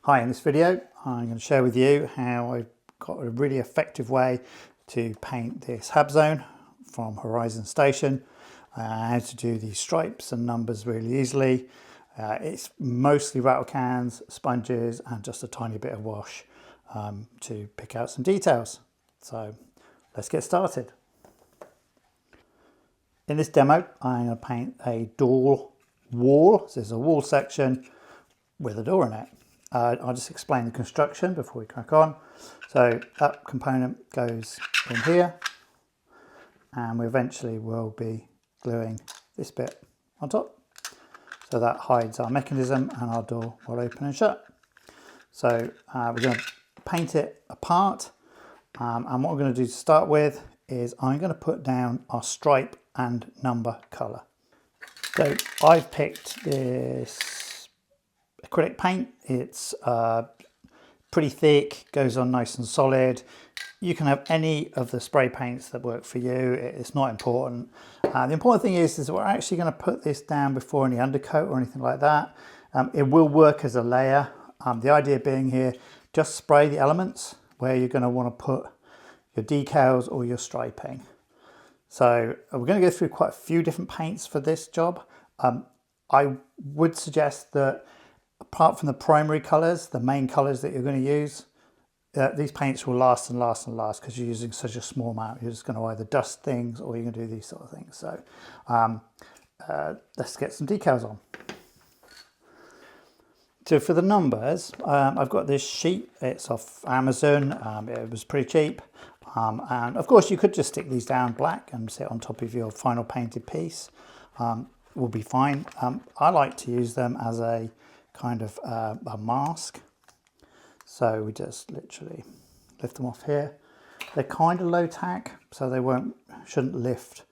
Hi, in this video I'm going to share with you how I've got a really effective way to paint this hub zone from Horizon Station, how to do these stripes and numbers really easily. It's mostly rattle cans, sponges and just a tiny bit of wash to pick out some details. So let's get started. In this demo I'm going to paint a door wall. So there's a wall section with a door in it. I'll just explain the construction before we crack on. So that component goes in here and we eventually will be gluing this bit on top. So that hides our mechanism and our door will open and shut. So we're going to paint it apart and what we're going to do to start with is I'm going to put down our stripe and number colour. So I've picked this acrylic paint. It's pretty thick, goes on nice and solid. You can have any of the spray paints that work for you. It's not important. The important thing is we're actually going to put this down before any undercoat or anything like that. It will work as a layer. The idea being here, just spray the elements where you're going to want to put your decals or your striping. So we're going to go through quite a few different paints for this job. I would suggest that apart from the primary colours, the main colours that you're going to use, these paints will last and last and last because you're using such a small amount. You're just going to either dust things or you're going to do these sort of things. So let's get some decals on. So for the numbers, I've got this sheet. It's off Amazon. It was pretty cheap. And of course you could just stick these down black and sit on top of your final painted piece. Will be fine. I like to use them as a kind of a mask. So we just literally lift them off here. They're kind of low tack, so they shouldn't lift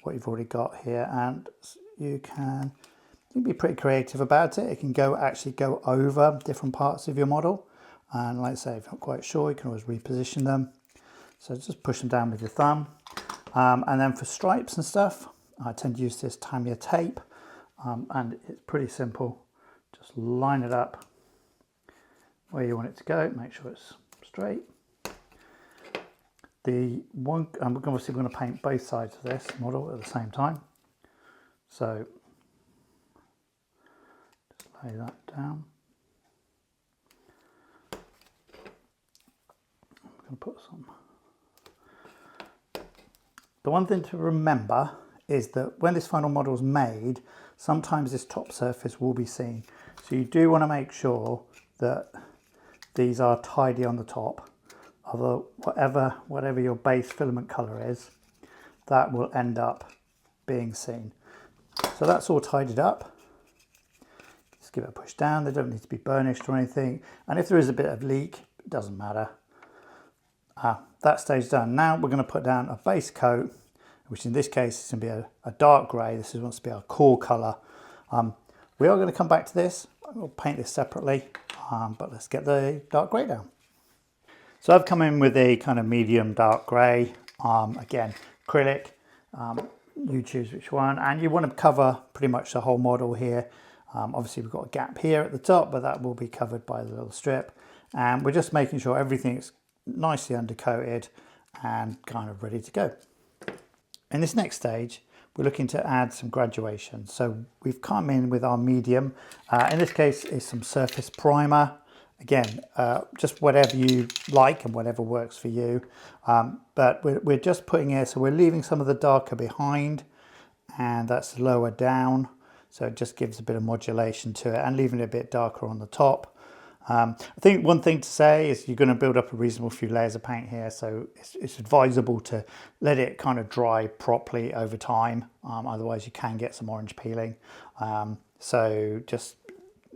what you've already got here. And you can be pretty creative about it. It can actually go over different parts of your model. And like I say, if you're not quite sure, you can always reposition them. So just push them down with your thumb. And then for stripes and stuff, I tend to use this Tamiya tape, and it's pretty simple. Just line it up where you want it to go, make sure it's straight. I'm obviously going to paint both sides of this model at the same time. So just lay that down. I'm going to put some. The one thing to remember is that when this final model is made, sometimes this top surface will be seen. So you do want to make sure that these are tidy on the top. Although whatever your base filament color is, that will end up being seen. So that's all tidied up. Just give it a push down. They don't need to be burnished or anything. And if there is a bit of leak, it doesn't matter. That stage done. Now we're going to put down a base coat, which in this case is going to be a dark grey. This is wants to be our core colour. We are going to come back to this. We'll paint this separately, but let's get the dark grey down. So I've come in with a kind of medium dark grey. Again, acrylic. You choose which one, and you want to cover pretty much the whole model here. Obviously we've got a gap here at the top, but that will be covered by the little strip. And we're just making sure everything's nicely undercoated and kind of ready to go. In this next stage, we're looking to add some graduation. So we've come in with our medium. In this case, is some surface primer. Again, just whatever you like and whatever works for you. But we're just putting here, so we're leaving some of the darker behind, and that's lower down. So it just gives a bit of modulation to it and leaving it a bit darker on the top. I think one thing to say is you're going to build up a reasonable few layers of paint here, so it's advisable to let it kind of dry properly over time, otherwise you can get some orange peeling. So just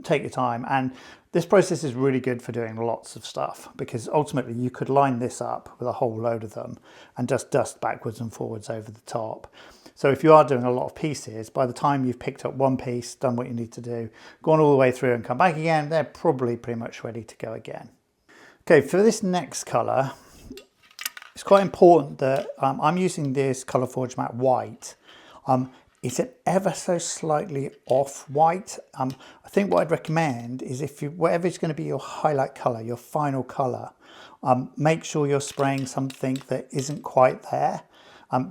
take your time, and this process is really good for doing lots of stuff because ultimately you could line this up with a whole load of them and just dust backwards and forwards over the top. So if you are doing a lot of pieces, by the time you've picked up one piece, done what you need to do, gone all the way through and come back again, they're probably pretty much ready to go again. Okay, for this next colour, it's quite important that I'm using this Colourforge Matte White. It's an ever so slightly off-white. I think what I'd recommend is if you, whatever is going to be your highlight color, your final color, make sure you're spraying something that isn't quite there.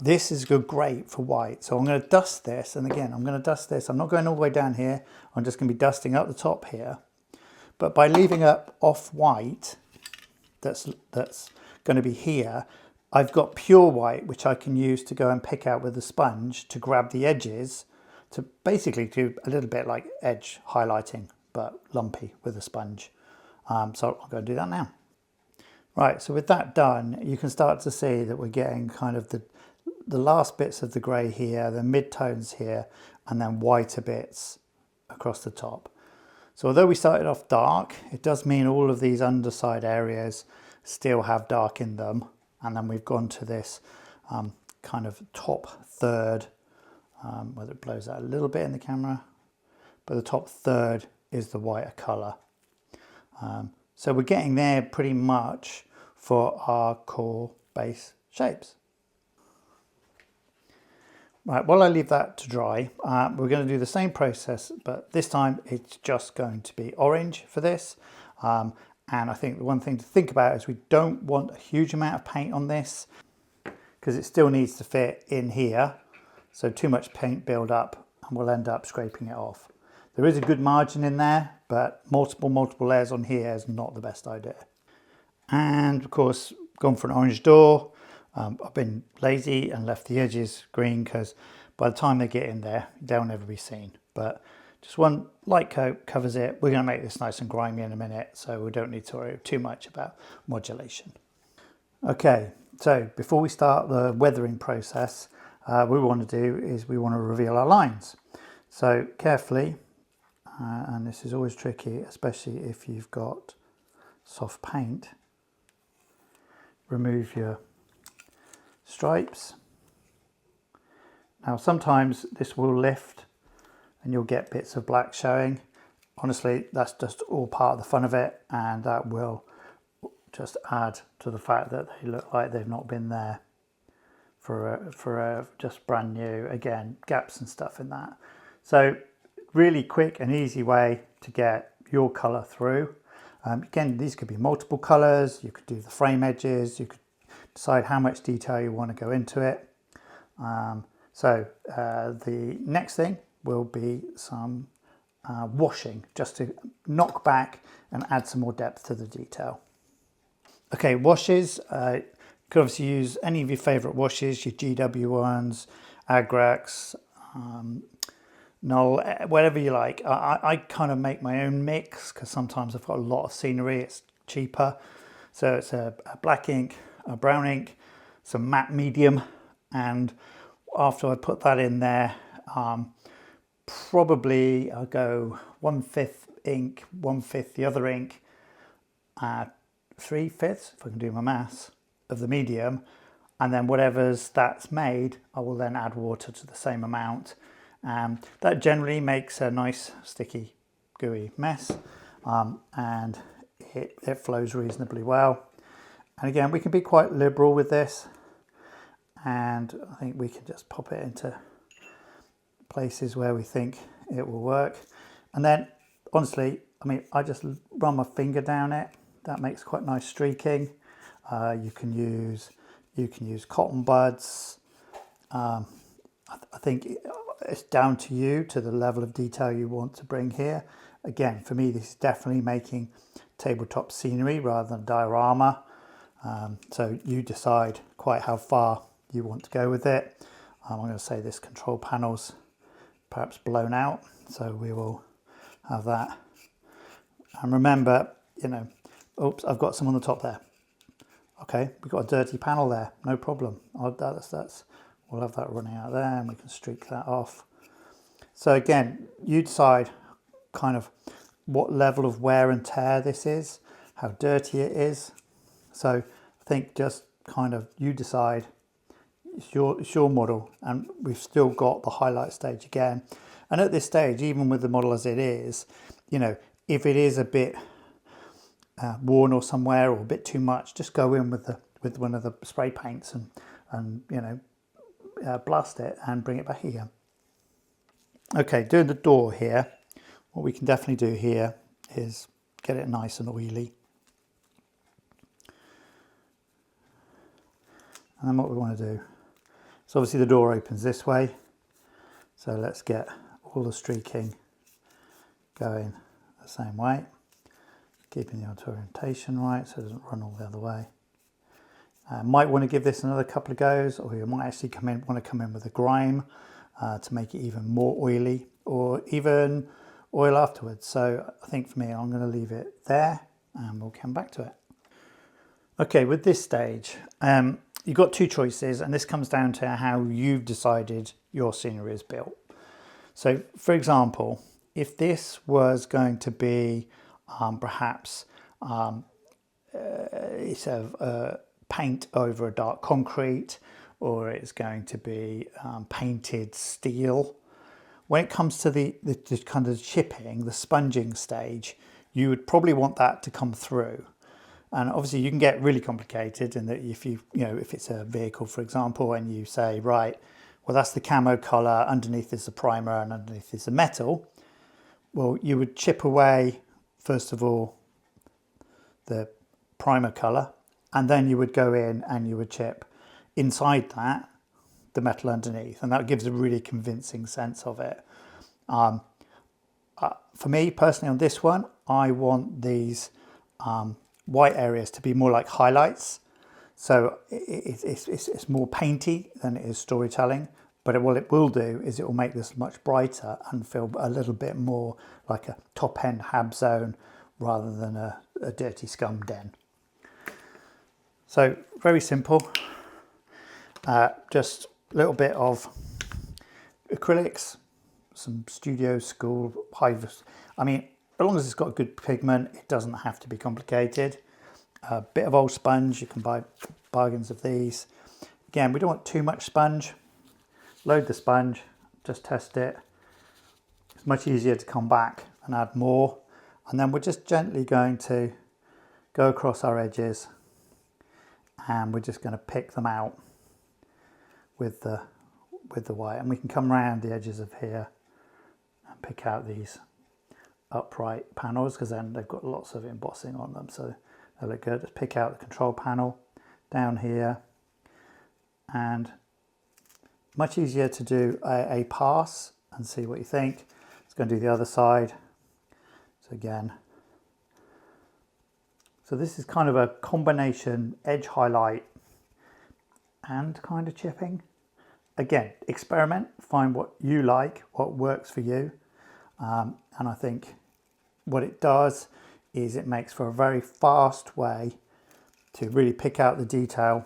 This is great for white. So I'm going to dust this. And again, I'm going to dust this. I'm not going all the way down here. I'm just going to be dusting up the top here. But by leaving up off-white, that's going to be here, I've got pure white, which I can use to go and pick out with a sponge to grab the edges, to basically do a little bit like edge highlighting, but lumpy with a sponge. So I'm going to do that now. Right, so with that done, you can start to see that we're getting kind of the last bits of the grey here, the mid-tones here, and then whiter bits across the top. So although we started off dark, it does mean all of these underside areas still have dark in them. And then we've gone to this kind of top third, whether it blows out a little bit in the camera, but the top third is the whiter colour. So we're getting there pretty much for our core base shapes. Right, while I leave that to dry, we're going to do the same process, but this time it's just going to be orange for this. And I think the one thing to think about is we don't want a huge amount of paint on this because it still needs to fit in here. So too much paint build up and we'll end up scraping it off. There is a good margin in there, but multiple layers on here is not the best idea. And of course, gone for an orange door. I've been lazy and left the edges green because by the time they get in there, they'll never be seen. But just one light coat covers it. We're going to make this nice and grimy in a minute, so we don't need to worry too much about modulation. Okay, so before we start the weathering process, what we want to do is we want to reveal our lines. So carefully, and this is always tricky, especially if you've got soft paint, remove your stripes. Now sometimes this will lift and you'll get bits of black showing. Honestly, that's just all part of the fun of it, and that will just add to the fact that they look like they've not been there for just brand new. Again, gaps and stuff in that. So really quick and easy way to get your color through. Again, these could be multiple colors. You could do the frame edges. You could decide how much detail you want to go into it. The next thing will be some washing, just to knock back and add some more depth to the detail. Okay, washes, you could obviously use any of your favorite washes, your GW ones, Agrax, Null, whatever you like. I kind of make my own mix because sometimes I've got a lot of scenery, it's cheaper. So it's a black ink, a brown ink, some matte medium, and after I put that in there, probably I'll go 1/5 ink, 1/5 the other ink, 3/5, if I can do my maths, of the medium, and then whatever's that's made, I will then add water to the same amount. That generally makes a nice sticky gooey mess, and it flows reasonably well. And again, we can be quite liberal with this, and I think we can just pop it into places where we think it will work. And then honestly, I mean, I just run my finger down it. That makes quite nice streaking. You can use cotton buds. I think it's down to you, to the level of detail you want to bring here. Again, for me, this is definitely making tabletop scenery rather than diorama. So you decide quite how far you want to go with it. I'm going to say this control panel's perhaps blown out, so we will have that. And remember, oops, I've got some on the top there. Okay, we've got a dirty panel there, no problem. We'll have that running out there and we can streak that off. So again, you decide kind of what level of wear and tear this is, how dirty it is. So I think just kind of you decide. It's your model, and we've still got the highlight stage again. And at this stage, even with the model as it is, if it is a bit worn or somewhere or a bit too much, just go in with one of the spray paints and blast it and bring it back again. Okay, doing the door here, what we can definitely do here is get it nice and oily. And then what we want to do, so obviously the door opens this way, so let's get all the streaking going the same way, keeping the orientation right so it doesn't run all the other way. Might want to give this another couple of goes, or you might actually want to come in with a grime to make it even more oily, or even oil afterwards. So I think for me, I'm going to leave it there and we'll come back to it. Okay, with this stage, you've got two choices, and this comes down to how you've decided your scenery is built. So for example, if this was going to be perhaps it's paint over a dark concrete, or it's going to be painted steel. When it comes to the kind of chipping, the sponging stage, you would probably want that to come through. And obviously you can get really complicated in that if if it's a vehicle, for example, and you say, right, well, that's the camo color, underneath is the primer and underneath is the metal. Well, you would chip away, first of all, the primer color, and then you would go in and you would chip inside that the metal underneath, and that gives a really convincing sense of it. For me personally, on this one, I want these white areas to be more like highlights. So it's more painty than it is storytelling, but what it will do is it will make this much brighter and feel a little bit more like a top end hab zone rather than a dirty scum den. So very simple, just a little bit of acrylics, some Studio School I mean, as long as it's got good pigment, it doesn't have to be complicated. A bit of old sponge, you can buy bargains of these. Again, we don't want too much sponge. Load the sponge, just test it. It's much easier to come back and add more. And then we're just gently going to go across our edges, and we're just going to pick them out with the white. And we can come around the edges of here and pick out these upright panels, because then they've got lots of embossing on them, so they look good. Just pick out the control panel down here, and much easier to do a pass and see what you think. It's going to do the other side. So again, so this is kind of a combination edge highlight and kind of chipping. Again, experiment, find what you like, what works for you. And I think what it does is it makes for a very fast way to really pick out the detail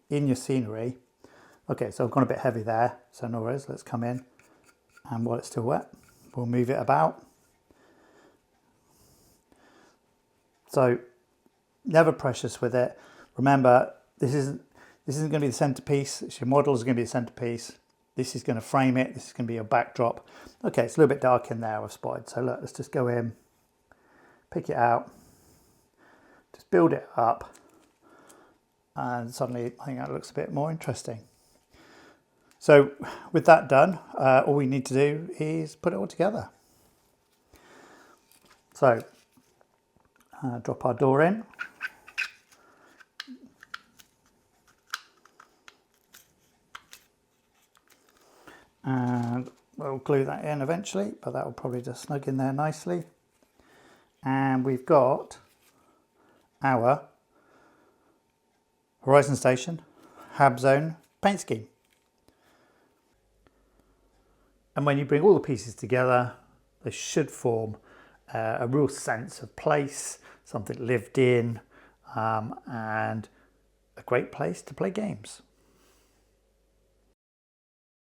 in your scenery. Okay, so I've gone a bit heavy there, so no worries, let's come in, and while it's still wet, we'll move it about. So never precious with it. Remember, this isn't going to be the centerpiece. It's your model is going to be the centerpiece. This is going to frame it. This is going to be your backdrop. Okay, it's a little bit dark in there, I've spotted. So look, let's just go in, pick it out, just build it up, and suddenly I think that looks a bit more interesting. So with that done, all we need to do is put it all together. So drop our door in. And we'll glue that in eventually, but that will probably just snug in there nicely. And we've got our Horizon Station Hab Zone paint scheme. And when you bring all the pieces together, they should form a real sense of place, something lived in, and a great place to play games.